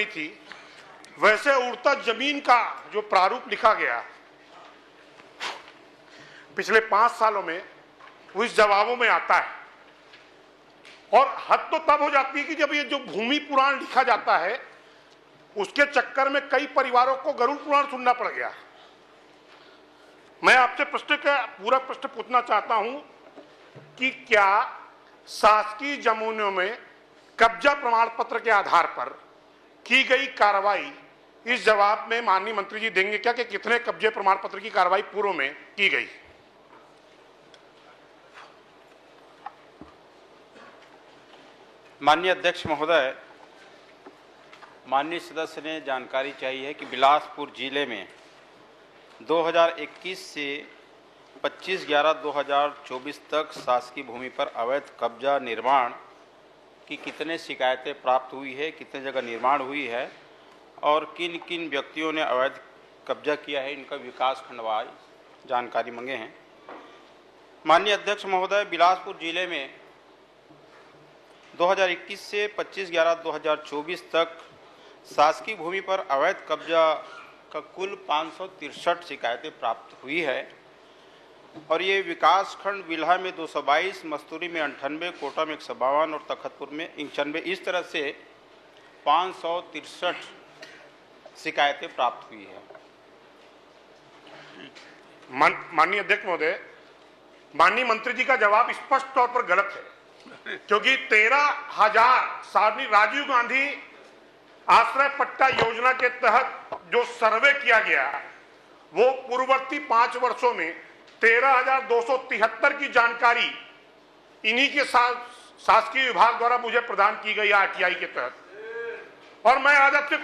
बनी थी, वैसे उड़ता जमीन का जो प्रारूप लिखा गया पिछले 5 सालों में वो इस जवाबों में आता है। और हद तो तब हो जाती है कि जब ये जो भूमि पुराण लिखा जाता है उसके चक्कर में कई परिवारों को गरुड़ पुराण सुनना पड़ गया। मैं आपसे पूरा प्रश्न पूछना चाहता हूं कि क्या शासकीय जमीनों में कब्जा प्रमाण पत्र के आधार पर की गई कार्रवाई, इस जवाब में माननीय मंत्री जी देंगे क्या कि कितने कब्जे प्रमाण पत्र की कार्रवाई पूर्व में की गई? माननीय अध्यक्ष महोदय, माननीय सदस्य ने जानकारी चाहिए है कि बिलासपुर जिले में 2021 से 25/11/2024 तक शासकीय भूमि पर अवैध कब्जा निर्माण की कितने शिकायतें प्राप्त हुई है, कितने जगह निर्माण हुई है और किन किन व्यक्तियों ने अवैध कब्जा किया है, इनका विकास खंडवार जानकारी मांगे हैं। माननीय अध्यक्ष महोदय, बिलासपुर जिले में 2021 से 25/11/2024 तक शासकीय भूमि पर अवैध कब्जा का कुल 563 शिकायतें प्राप्त हुई है और ये विकास खंड बिल्हा में 222, मस्तूरी में 98, कोटा में 152 और तखतपुर में 91, इस तरह से 563 शिकायतें प्राप्त हुई है। माननीय अध्यक्ष महोदय, माननीय मंत्री जी का जवाब स्पष्ट तौर पर गलत है, क्योंकि 13,000 सारणी राजीव गांधी आश्रय पट्टा योजना के तहत जो सर्वे किया गया वो पूर्ववर्ती 5 वर्षों में 13,273 की जानकारी इन्हीं के शासकीय विभाग द्वारा मुझे प्रदान की गई आरटीआई के तहत। और मैं आज आपसे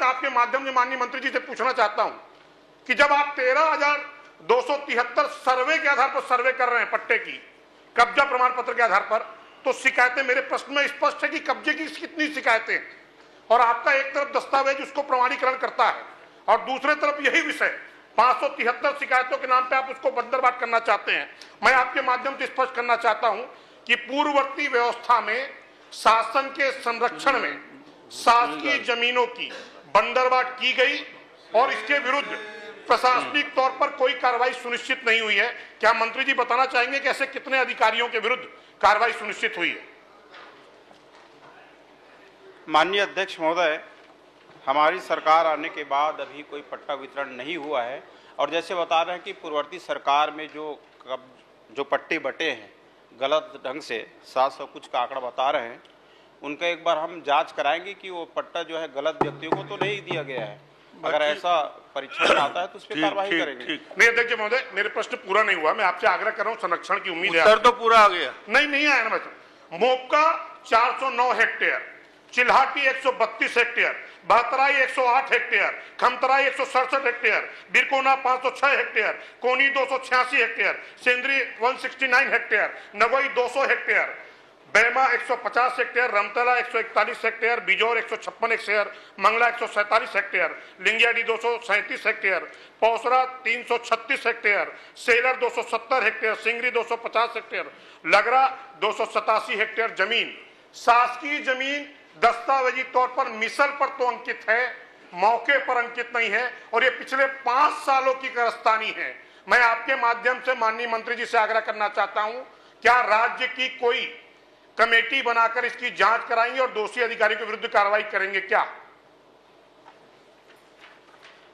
आपके माध्यम से माननीय मंत्री जी से पूछना चाहता हूं कि जब आप 13,273 सर्वे के आधार पर सर्वे कर रहे हैं पट्टे की कब्जा प्रमाण पत्र के आधार पर, तो शिकायतें मेरे प्रश्न में स्पष्ट है कि कब्जे की कितनी शिकायतें हैं और आपका एक तरफ दस्तावेज उसको प्रमाणीकरण करता है और दूसरे तरफ यही विषय 573 शिकायतों के नाम पे आप उसको बंदरबाट करना चाहते हैं। मैं आपके माध्यम से स्पष्ट करना चाहता हूं कि पूर्ववर्ती व्यवस्था में शासन के संरक्षण में शासकीय जमीनों की बंदरबाट की गई और इसके विरुद्ध प्रशासनिक तौर पर कोई कार्रवाई सुनिश्चित नहीं हुई है। क्या मंत्री जी बताना चाहेंगे कि ऐसे कितने अधिकारियों के विरुद्ध कार्रवाई सुनिश्चित हुई है? माननीय अध्यक्ष महोदय, हमारी सरकार आने के बाद अभी कोई पट्टा वितरण नहीं हुआ है और जैसे बता रहे हैं कि पूर्ववर्ती सरकार में जो पट्टे बटे हैं गलत ढंग से 700 कुछ का आंकड़ा बता रहे हैं, उनका एक बार हम जांच कराएंगे कि वो पट्टा जो है गलत व्यक्तियों को तो नहीं दिया गया है। अगर ऐसा परीक्षण में आता है तो उस पर कार्रवाई करेंगे। नहीं अध्यक्ष महोदय, मेरे प्रश्न पूरा नहीं हुआ। मैं आपसे आग्रह कर रहा हूँ, संरक्षण की उम्मीद है। उत्तर तो पूरा आ गया। नहीं आया ना। Mopka 409 hectare, Chilhati 132 hectare, Bahtarai 108 hectare, Khamtarai 167 hectare, Birkona 506 hectare, Koni 286 hectare, Sendri 169 hectare, Nagoi 200 hectare, Baima 150 hectare, Ramtala 141 hectare, Bijaur 156 hectare, Mangla 147 hectare, Lingiyadi 237 hectare, Pausra 336 hectare, Selar 270 hectare, Singri 250 hectare, Lagra 287 hectare जमीन शासकीय जमीन दस्तावेजी तौर पर मिसल पर तो अंकित है, मौके पर अंकित नहीं है और ये पिछले 5 सालों की कारस्तानी है। मैं आपके माध्यम से माननीय मंत्री जी से आग्रह करना चाहता हूं, क्या राज्य की कोई कमेटी बनाकर इसकी जांच कराएंगे और दोषी अधिकारियों के विरुद्ध कार्रवाई करेंगे क्या?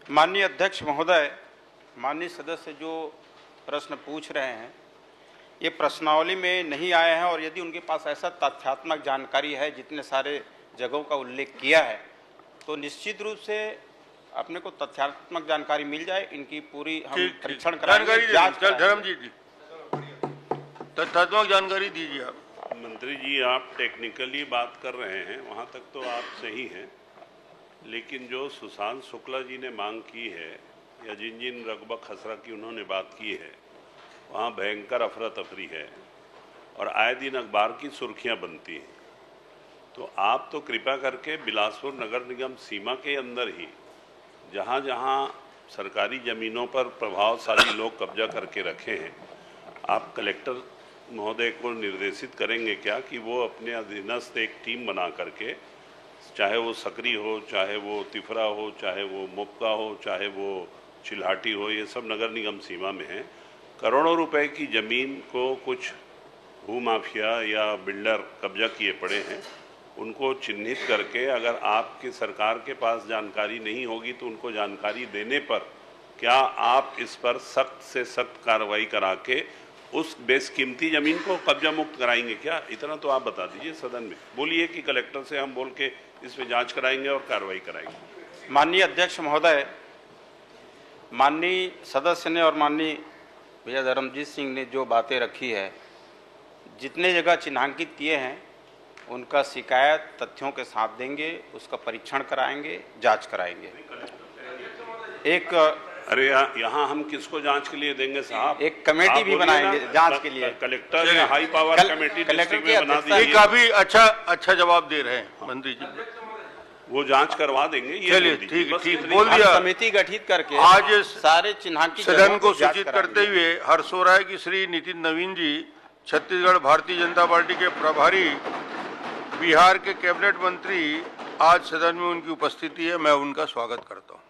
माननीय अध्यक्ष महोदय, माननीय सदस्य जो प्रश्न पूछ रहे हैं ये प्रश्नावली में नहीं आए हैं और यदि उनके पास ऐसा तथ्यात्मक जानकारी है, जितने सारे जगहों का उल्लेख किया है, तो निश्चित रूप से अपने को तथ्यात्मक जानकारी मिल जाए। इनकी पूरी हम परीक्षण कराएंगे, जांच कराएंगे। धर्मजीत जी, तथ्यात्मक जानकारी दीजिए आप। मंत्री जी, आप टेक्निकली बात कर रहे हैं, वहाँ तक तो आप सही हैं, लेकिन जो सुशांत शुक्ला जी ने मांग की है या जिन रकबा खसरा की उन्होंने बात की है, वहाँ भयंकर अफरा तफरी है और आए दिन अखबार की सुर्खियाँ बनती हैं। तो आप तो कृपया करके बिलासपुर नगर निगम सीमा के अंदर ही जहाँ जहाँ सरकारी ज़मीनों पर प्रभावशाली लोग कब्जा करके रखे हैं, आप कलेक्टर महोदय को निर्देशित करेंगे क्या कि वो अपने अधीनस्थ एक टीम बना करके चाहे वो सकरी हो, चाहे वो तिफरा हो, चाहे वो मुक्का हो, चाहे वो चिल्हाटी हो, ये सब नगर निगम सीमा में है। करोड़ों रुपए की जमीन को कुछ भू माफिया या बिल्डर कब्जा किए पड़े हैं, उनको चिन्हित करके अगर आपकी सरकार के पास जानकारी नहीं होगी तो उनको जानकारी देने पर क्या आप इस पर सख्त से सख्त कार्रवाई करा के उस बेशकीमती जमीन को कब्जा मुक्त कराएंगे क्या? इतना तो आप बता दीजिए सदन में। बोलिए कि कलेक्टर से हम बोल के इस पे जांच कराएंगे और कार्रवाई कराएंगे। माननीय अध्यक्ष महोदय, माननीय सदस्य ने और माननीय भैया धर्मजीत सिंह ने जो बातें रखी है, जितने जगह चिन्हांकित किए हैं उनका शिकायत तथ्यों के साथ देंगे, उसका परीक्षण कराएंगे, जांच कराएंगे। एक अरे यहाँ हम किसको जांच के लिए देंगे साहब? एक कमेटी भी बनाएंगे जांच के लिए। कलेक्टर या हाई पावर कमेटी डिस्ट्रिक्ट में बना ये दीजिए, काफी अच्छा जवाब दे रहे हैं मंत्री जी। वो जांच करवा देंगे। ये चलिए, बोल दीजिए, ठीक बस ठीक इतनी- बोल दिया। समिति गठित करके आज सारे चिन्हांकित सदन जगहों को की जांच सूचित कराएंगे। करते हुए हर्ष हो रहा है कि श्री नितिन नवीन जी, छत्तीसगढ़ भारतीय जनता पार्टी के प्रभारी, बिहार के कैबिनेट मंत्री, आज सदन में उनकी उपस्थिति है। मैं उनका स्वागत करता हूं।